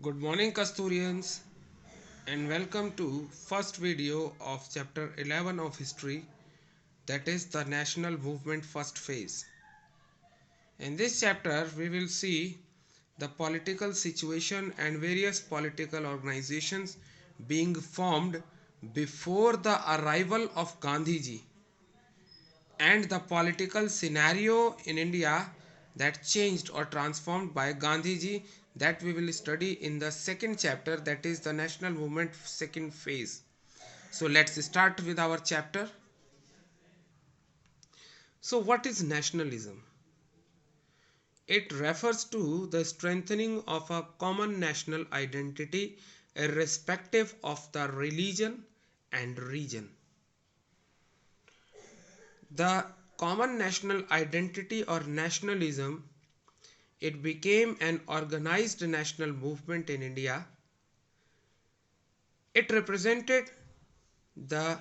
Good morning, Kasturians, and welcome to first video of chapter 11 of history, that is the national movement first phase. In this chapter we will see the political situation and various political organizations being formed before the arrival of Gandhiji and the political scenario in India that changed or transformed by Gandhiji, that we will study in the second chapter, that is the national movement second phase. So let's start with our chapter. So what is nationalism? It refers to the strengthening of a common national identity irrespective of the religion and region. The common national identity or nationalism, it became an organized national movement in India. It represented the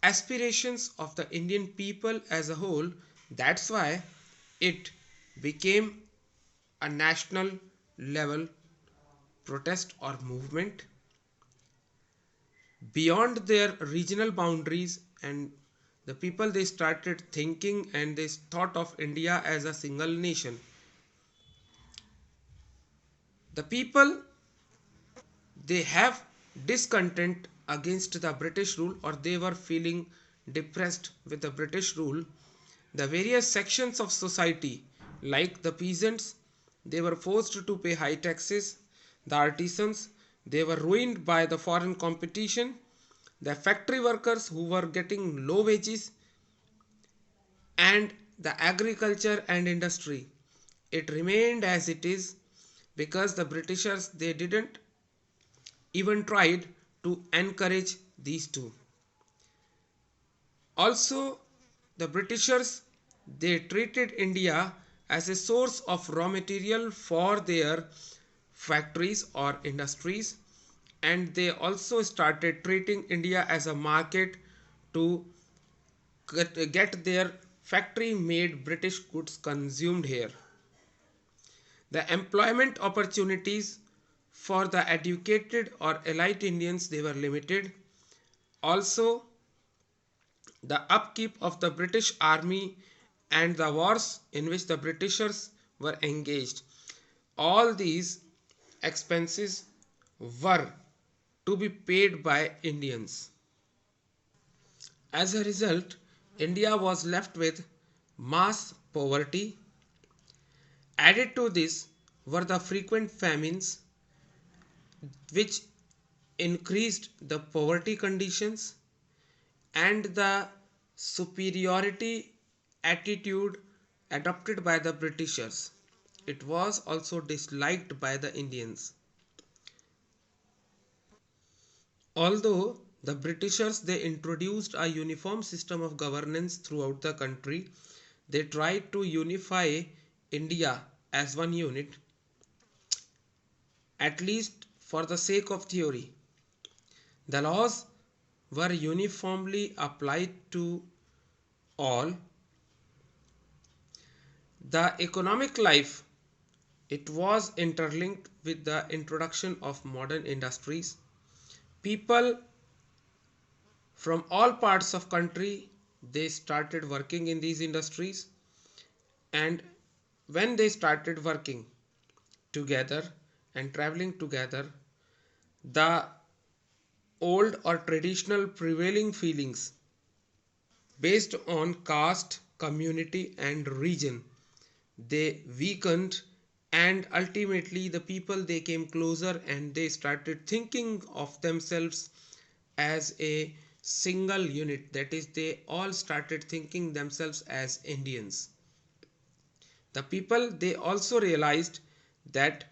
aspirations of the Indian people as a whole. That's why it became a national level protest or movement beyond their regional boundaries, and the people they started thinking and they thought of India as a single nation. The people, they have discontent against the British rule, or they were feeling depressed with the British rule. The various sections of society, like the peasants, they were forced to pay high taxes. The artisans, they were ruined by the foreign competition. The factory workers who were getting low wages, and the agriculture and industry, it remained as it is, because the Britishers, they didn't even tried to encourage these two. Also, the Britishers, they treated India as a source of raw material for their factories or industries, and they also started treating India as a market to get their factory made British goods consumed here. The employment opportunities for the educated or elite Indians, they were limited. Also, the upkeep of the British army and the wars in which the Britishers were engaged, all these expenses were to be paid by Indians. As a result, India was left with mass poverty. Added to this were the frequent famines, which increased the poverty conditions, and the superiority attitude adopted by the Britishers. It was also disliked by the Indians. Although the Britishers, they introduced a uniform system of governance throughout the country, they tried to unify India as one unit, at least for the sake of theory. The laws were uniformly applied to all. The economic life, it was interlinked with the introduction of modern industries. People from all parts of country, they started working in these industries, and when they started working together and traveling together, the old or traditional prevailing feelings based on caste, community and region, they weakened, and ultimately the people, they came closer and they started thinking of themselves as a single unit, that is, they all started thinking themselves as Indians. The people, they also realized that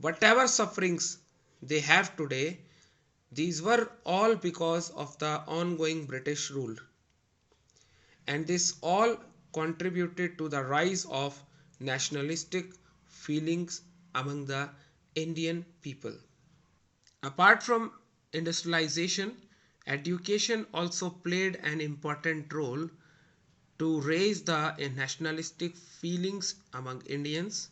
whatever sufferings they have today, these were all because of the ongoing British rule, and this all contributed to the rise of nationalistic feelings among the Indian people. Apart from industrialization, education also played an important role to raise the nationalistic feelings among Indians.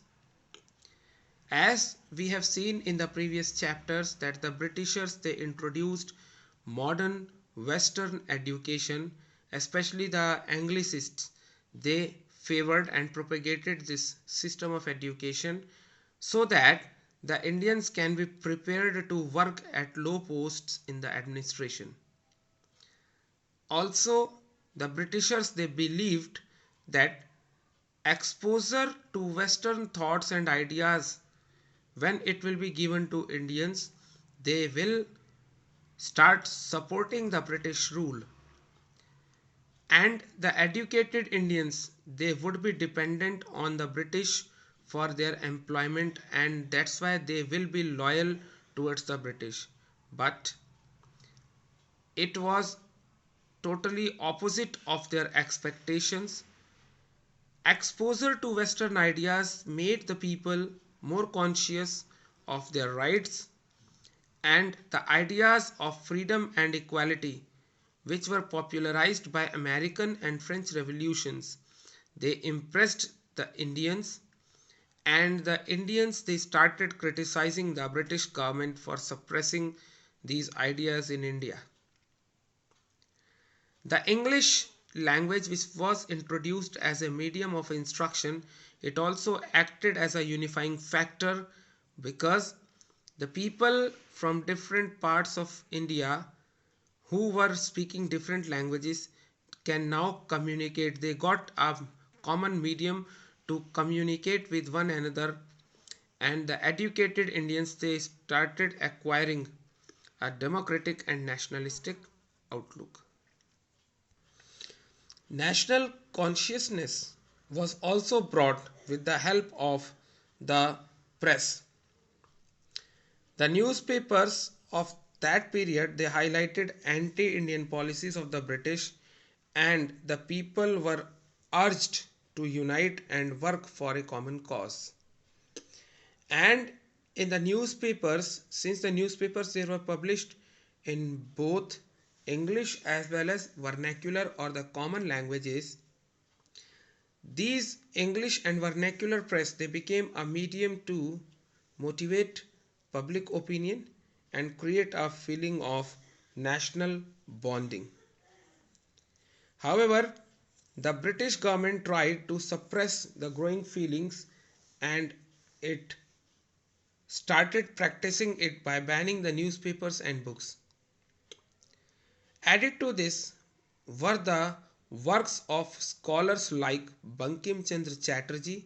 As we have seen in the previous chapters that the Britishers they introduced modern western education, especially the Anglicists, they favored and propagated this system of education so that the Indians can be prepared to work at low posts in the administration. Also, the Britishers they believed that exposure to western thoughts and ideas, when it will be given to Indians, they will start supporting the British rule, and the educated Indians they would be dependent on the British for their employment, and that's why they will be loyal towards the British. But it was totally opposite of their expectations. Exposure to western ideas made the people more conscious of their rights, and the ideas of freedom and equality, which were popularized by American and French revolutions, they impressed the Indians, and the Indians they started criticizing the British government for suppressing these ideas in India. The English language, which was introduced as a medium of instruction, it also acted as a unifying factor because the people from different parts of India who were speaking different languages can now communicate. They got a common medium to communicate with one another, and the educated Indians they started acquiring a democratic and nationalistic outlook. National consciousness was also brought with the help of the press. The newspapers of that period they highlighted anti-Indian policies of the British, and the people were urged to unite and work for a common cause. And in the newspapers, since the newspapers they were published in both English as well as vernacular or the common languages, these English and vernacular press they became a medium to motivate public opinion and create a feeling of national bonding. However, the British government tried to suppress the growing feelings, and it started practicing it by banning the newspapers and books. Added to this were the works of scholars like Bankim Chandra Chatterjee,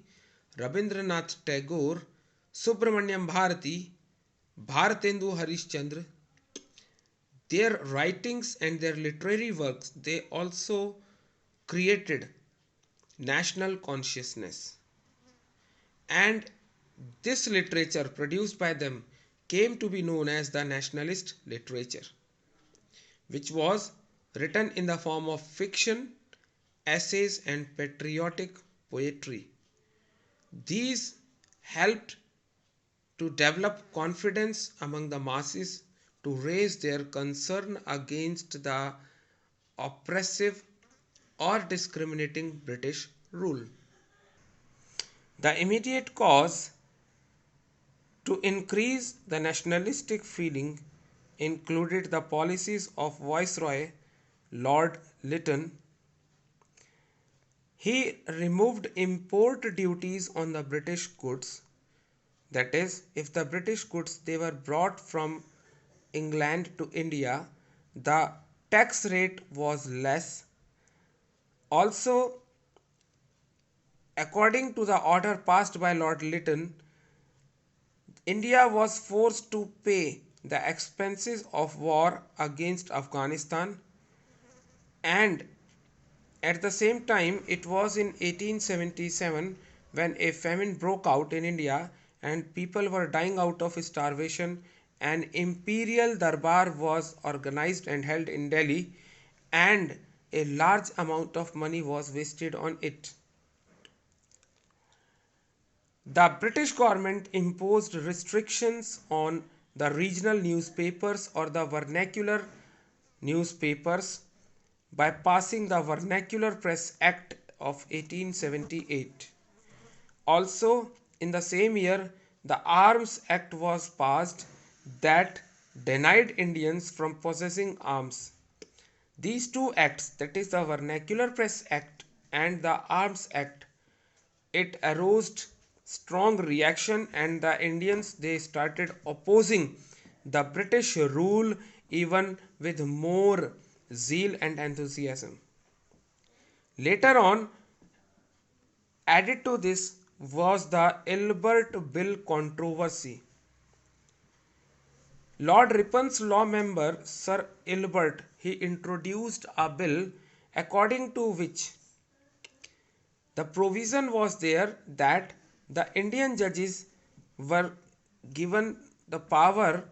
Rabindranath Tagore, Subramanyam Bharati, Bharatendu Harishchandra. Their writings and their literary works they also created national consciousness, and this literature produced by them came to be known as the nationalist literature, which was written in the form of fiction, essays, and patriotic poetry. These helped to develop confidence among the masses to raise their concern against the oppressive or discriminating British rule. The immediate cause to increase the nationalistic feeling included the policies of Viceroy Lord Lytton. He removed import duties on the British goods. That is, if the British goods they were brought from England to India, the tax rate was less. Also, according to the order passed by Lord Lytton, India was forced to pay the expenses of war against Afghanistan, and at the same time it was in 1877 when a famine broke out in India and people were dying out of starvation. An imperial darbar was organized and held in Delhi, and a large amount of money was wasted on it. The British government imposed restrictions on the regional newspapers or the vernacular newspapers by passing the Vernacular Press Act of 1878. Also, in the same year, the Arms Act was passed that denied Indians from possessing arms. These two acts, that is the Vernacular Press Act and the Arms Act, it aroused strong reaction, and the Indians, they started opposing the British rule even with more zeal and enthusiasm. Later on, added to this was the Ilbert Bill controversy. Lord Ripon's law member Sir Ilbert, he introduced a bill according to which the provision was there that the Indian judges were given the power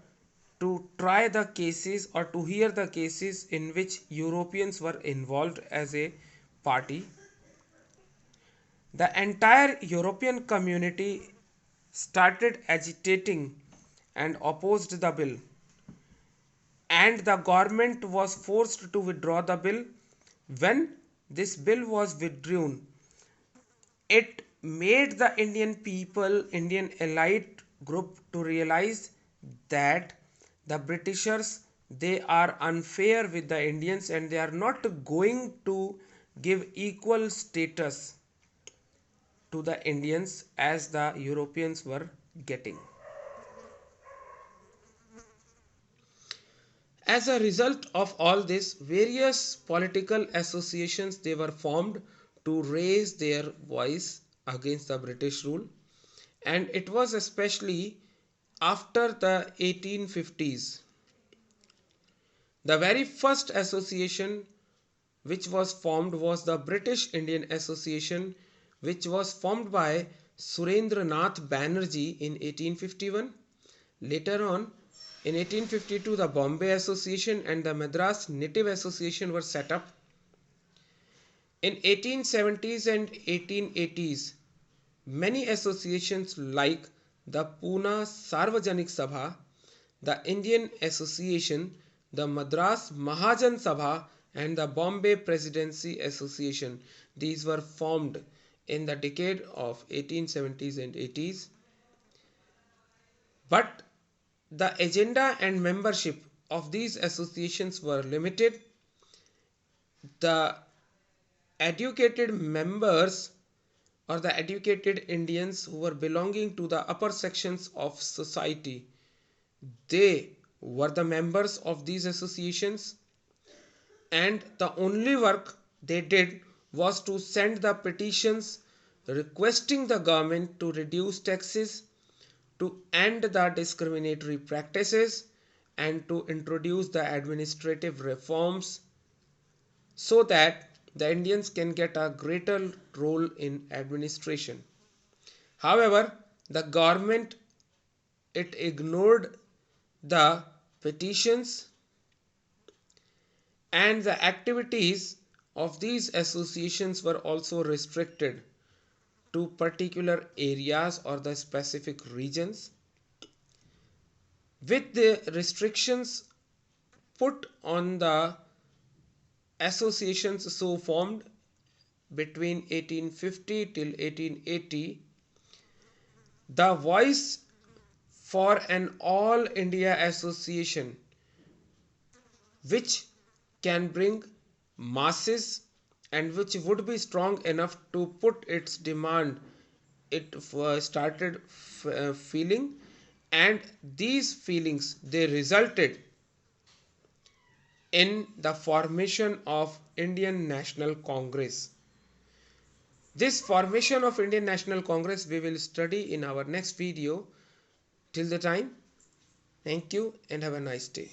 to try the cases or to hear the cases in which Europeans were involved as a party. The entire European community started agitating and opposed the bill, and the government was forced to withdraw the bill. When this bill was withdrawn, it made the Indian people, Indian elite group, to realize that the Britishers, they are unfair with the Indians and they are not going to give equal status to the Indians as the Europeans were getting. As a result of all this, various political associations, they were formed to raise their voice against the British rule, and it was especially after the 1850s. The very first association which was formed was the British Indian Association, which was formed by Surendranath Banerjee in 1851. Later on, in 1852, the Bombay Association and the Madras Native Association were set up. In 1870s and 1880s, many associations like the Pune Sarvajanik Sabha, the Indian Association, the Madras Mahajan Sabha and the Bombay Presidency Association, these were formed in the decade of 1870s and 80s. But the agenda and membership of these associations were limited. The educated members or the educated Indians who were belonging to the upper sections of society, they were the members of these associations, and the only work they did was to send the petitions requesting the government to reduce taxes, to end the discriminatory practices, and to introduce the administrative reforms so that the Indians can get a greater role in administration. However, the government, it ignored the petitions, and the activities of these associations were also restricted to particular areas or the specific regions. With the restrictions put on the associations so formed between 1850 till 1880, the voice for an all India association which can bring masses and which would be strong enough to put its demand, it started feeling, and these feelings, they resulted in the formation of Indian National Congress. This formation of Indian National Congress we will study in our next video. Till the time, thank you and have a nice day.